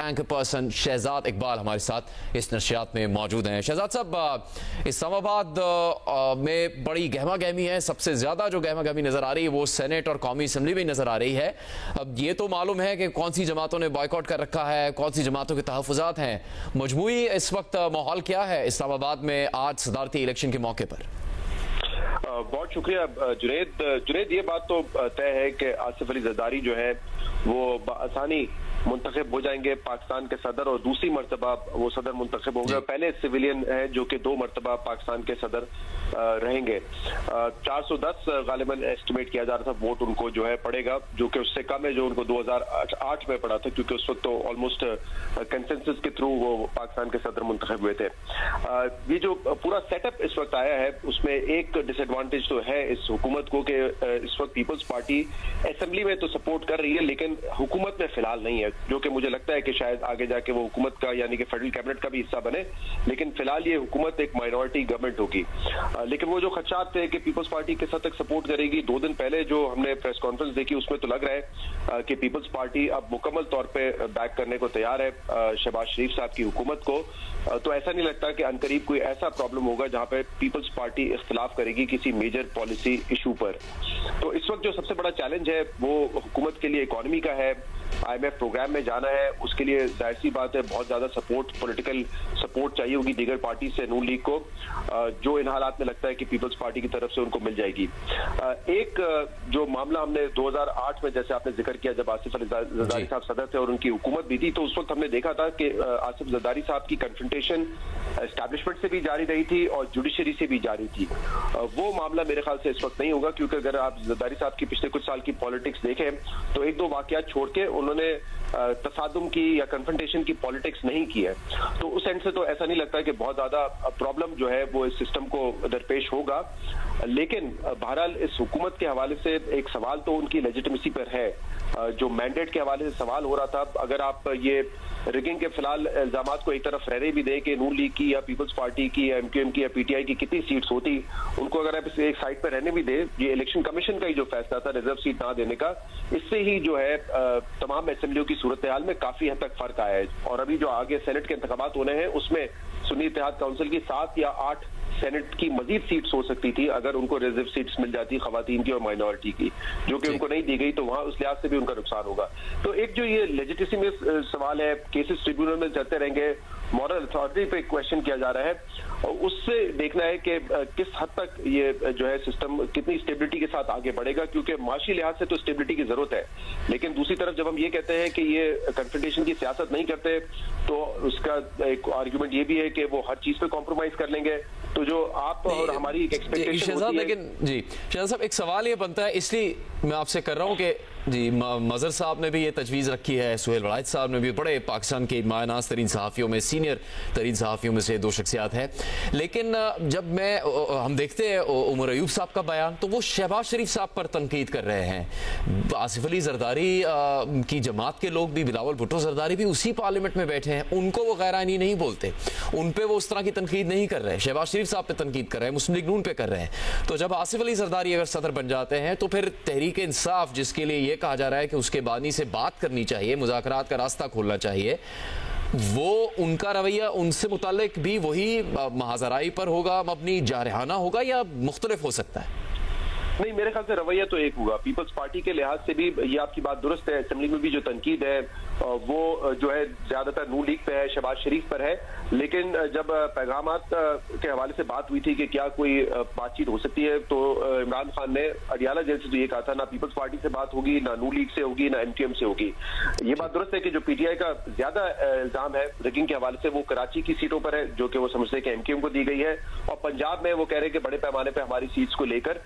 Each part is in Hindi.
एंकर पर्सन शहजाद इकबाल हमारे साथ इस नशियात में मौजूद हैं। शहजाद साहब, इस्लामाबाद में बड़ी गहमा गहमी है। सबसे ज़्यादा जो गहमा गहमी नज़र आ रही है वो सेनेट और कौमी असम्बली में नज़र आ रही है। अब ये तो मालूम है कि कौन सी जमातों ने बॉयकॉट कर रखा है, कौन सी जमातों के तहफ़्फ़ुज़ात हैं। मजमूई इस वक्त माहौल क्या है इस्लामाबाद में आज सदारती इलेक्शन के मौके पर? बहुत शुक्रिया जुनैद, ये बात तो तय है कि आसिफ अली जरदारी जो है वो आसानी मुंतखब हो जाएंगे पाकिस्तान के सदर, और दूसरी मरतबा वो सदर मुंतखब होंगे। पहले सिविलियन है जो कि 2 मरतबा पाकिस्तान के सदर रहेंगे। 410 गालिबन एस्टिमेट किया जा रहा था वोट उनको जो है पड़ेगा, जो कि उससे कम है जो उनको 2008 में पड़ा था, क्योंकि उस वक्त तो ऑलमोस्ट कंसेंसस के थ्रू वो पाकिस्तान के सदर मुंतखब हुए थे। ये जो पूरा सेटअप इस वक्त आया है उसमें एक डिसएडवांटेज तो है इस हुकूमत को कि इस वक्त पीपल्स पार्टी असेंबली में तो सपोर्ट कर रही है लेकिन हुकूमत में फिलहाल नहीं है, जो कि मुझे लगता है कि शायद आगे जाके वो हुकूमत का यानी कि फेडरल कैबिनेट का भी हिस्सा बने, लेकिन फिलहाल ये हुकूमत एक माइनॉरिटी गवर्नमेंट होगी। लेकिन वो जो खदशात थे कि पीपल्स पार्टी किस हद तक सपोर्ट करेगी, 2 दिन पहले जो हमने प्रेस कॉन्फ्रेंस देखी उसमें तो लग रहा है कि पीपल्स पार्टी अब मुकम्मल तौर पर बैक करने को तैयार है शहबाज शरीफ साहब की हुकूमत को। तो ऐसा नहीं लगता कि अनकरीब कोई ऐसा प्रॉब्लम होगा जहां पे पीपल्स पार्टी इख्तिलाफ करेगी किसी मेजर पॉलिसी इशू पर। तो इस वक्त जो सबसे बड़ा चैलेंज है वो हुकूमत के लिए इकोनॉमी का है। IMF प्रोग्राम में जाना है, उसके लिए जाहिर सी बात है बहुत ज्यादा सपोर्ट, पॉलिटिकल सपोर्ट चाहिए होगी दीगर पार्टी से, नून लीग को, जो इन हालात में लगता है कि पीपल्स पार्टी की तरफ से उनको मिल जाएगी। एक जो मामला हमने 2008 में जैसे आपने जिक्र किया जब आसिफ अली जरदारी साहब सदर थे और उनकी हुकूमत भी थी, तो उस वक्त हमने देखा था कि आसिफ जरदारी साहब की कन्फ्रंटेशन एस्टैब्लिशमेंट से भी जारी रही थी और जुडिशरी से भी जारी थी। वो मामला मेरे ख्याल से इस वक्त नहीं होगा, क्योंकि अगर आप जरदारी साहब की पिछले कुछ साल की पॉलिटिक्स देखें तो 1-2 वाकयात छोड़ के उन्होंने तसादुम की या कन्फ्रंटेशन की पॉलिटिक्स नहीं की है। तो उस एंड से तो ऐसा नहीं लगता कि बहुत ज्यादा प्रॉब्लम जो है वो इस सिस्टम को दरपेश होगा। लेकिन बहरहाल इस हुकूमत के हवाले से एक सवाल तो उनकी लेजिटिमेसी पर है। जो मैंडेट के हवाले से सवाल हो रहा था, अगर आप ये रिगिंग के फिलहाल इल्जामात को एक तरफ रहने भी दें कि नून लीग की या पीपल्स पार्टी की या MQM की या PTI की कितनी सीट्स होती, उनको अगर आप एक साइड पर रहने भी दें, ये इलेक्शन कमीशन का ही जो फैसला था रिजर्व सीट ना देने का, इससे ही जो है तमाम असेंबलियों की सूरत हाल में काफी हद तक फर्क आया है। और अभी जो आगे सेनेट के इंतखाबात होने हैं उसमें सुन्नी इत्तेहाद काउंसिल की 7 या 8 सेनेट की मजीद सीट्स हो सकती थी अगर उनको रिजर्व सीट्स मिल जाती खवातीन की और माइनॉरिटी की, जो कि उनको नहीं दी गई, तो वहां उस लिहाज से भी उनका नुकसान होगा। तो एक जो ये लेजिटिमेसी में सवाल है, केसेस ट्रिब्यूनल में चलते रहेंगे, मॉरल अथॉरिटी पे क्वेश्चन किया जा रहा है, और उससे देखना है कि किस हद तक ये जो है सिस्टम कितनी स्टेबिलिटी के साथ आगे बढ़ेगा, क्योंकि माशी लिहाज से तो स्टेबिलिटी की जरूरत है, लेकिन दूसरी तरफ जब हम ये कहते हैं कि ये कन्फ्रंटेशन की सियासत नहीं करते तो उसका एक आर्ग्यूमेंट ये भी है कि वो हर चीज पे कॉम्प्रोमाइज कर लेंगे। तो जो आप और हमारी एक एक्सपेक्टेशन होती है। लेकिन जी शहजाद साहब, एक सवाल ये बनता है, इसलिए मैं आपसे कर रहा हूँ कि जी मजहर साहब ने भी ये तजवीज़ रखी है, सुहेल वड़ाइद साहब ने भी, बड़े पाकिस्तान के मायनाज तरीन सहाफ़ियों में, सीनियर तरीन सहाफ़ियों में से 2 शख्सियात हैं। लेकिन जब हम देखते हैं उमर अयूब साहब का बयान, तो वो शहबाज शरीफ साहब पर तनकीद कर रहे हैं। आसिफ अली जरदारी की जमात के लोग भी, बिलावल भुट्टो जरदारी भी उसी पार्लियामेंट में बैठे हैं, उनको वो गैरानी नहीं बोलते, उन पर वो उस तरह की तनकीद नहीं कर रहे। शहबाज शरीफ साहब पे तनकीद कर रहे हैं, मुस्लिम लीग नून पे कर रहे हैं। तो जब आसिफ अली जरदारी अगर सदर बन जाते हैं तो फिर तहरीक इंसाफ, जिसके लिए ये कहा जा रहा है कि उसके बानी से बात करनी चाहिए, मुज़ाकरात का रास्ता खोलना चाहिए, वो उनका रवैया उनसे मुताल्लिक भी वही महाजराई पर होगा, मबनी जारहाना होगा, या मुख्तलिफ हो सकता है? नहीं, मेरे ख्याल से रवैया तो एक होगा। पीपल्स पार्टी के लिहाज से भी ये आपकी बात दुरुस्त है, असेंबली में भी जो तनकीद है वो जो है ज्यादातर नून लीग पे है, शहबाज शरीफ पर है, लेकिन जब पैगामात के हवाले से बात हुई थी कि क्या कोई बातचीत हो सकती है, तो इमरान खान ने अडियाला जेल से तो ये कहा था ना पीपल्स पार्टी से बात होगी, ना नून लीग से होगी, ना MQM से होगी। ये बात दुरुस्त है कि जो PTI का ज्यादा इल्जाम है रिगिंग के हवाले से वो कराची की सीटों पर है, जो कि वो समझते हैं कि MQM को दी गई है, और पंजाब में वो कह रहे हैं कि बड़े पैमाने पर हमारी सीट्स को लेकर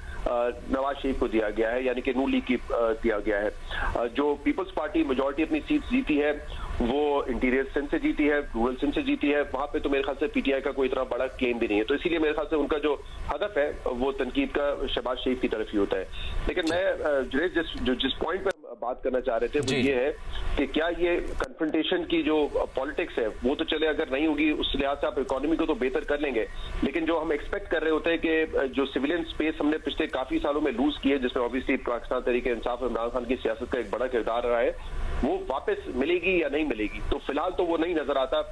नवाज शरीफ को दिया गया है, यानी कि नून लीग की दिया गया है। जो पीपल्स पार्टी मेजॉरिटी अपनी सीट्स जीती है वो इंटीरियर सिंध से जीती है, रूरल सिंध से जीती है, वहां पे तो मेरे ख्याल से PTI का कोई इतना बड़ा क्लेम भी नहीं है। तो इसीलिए मेरे ख्याल से उनका जो हदफ है वो तनकीद का शहबाज शरीफ की तरफ ही होता है। लेकिन मैं जिस पॉइंट पर बात करना चाह रहे थे वो ये है कि क्या ये कन्फ्रंटेशन की जो पॉलिटिक्स है वो तो चले, अगर नहीं होगी उस लिहाज से आप इकोनॉमी को तो बेहतर कर लेंगे, लेकिन जो हम एक्सपेक्ट कर रहे होते हैं कि जो सिविलियन स्पेस हमने पिछले काफी सालों में लूज की है, जिसमें ऑब्वियसली पाकिस्तान तहरीक इंसाफ इमरान खान की सियासत का एक बड़ा किरदार रहा है, वो वापस मिलेगी या नहीं मिलेगी। तो फिलहाल तो वो नहीं नजर आता।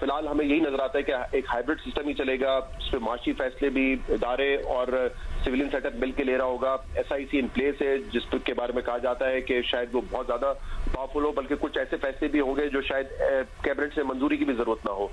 फिलहाल हमें यही नजर आता है कि एक हाइब्रिड सिस्टम ही चलेगा, जिसमें माशी फैसले भी इदारे और सिविलियन सेटअप मिल के ले रहा होगा। SIC इन प्लेस है, जिसके बारे में कहा जाता है कि शायद वो बहुत ज्यादा पावरफुल हो, बल्कि कुछ ऐसे फैसले भी होंगे जो शायद कैबिनेट से मंजूरी की भी जरूरत ना हो।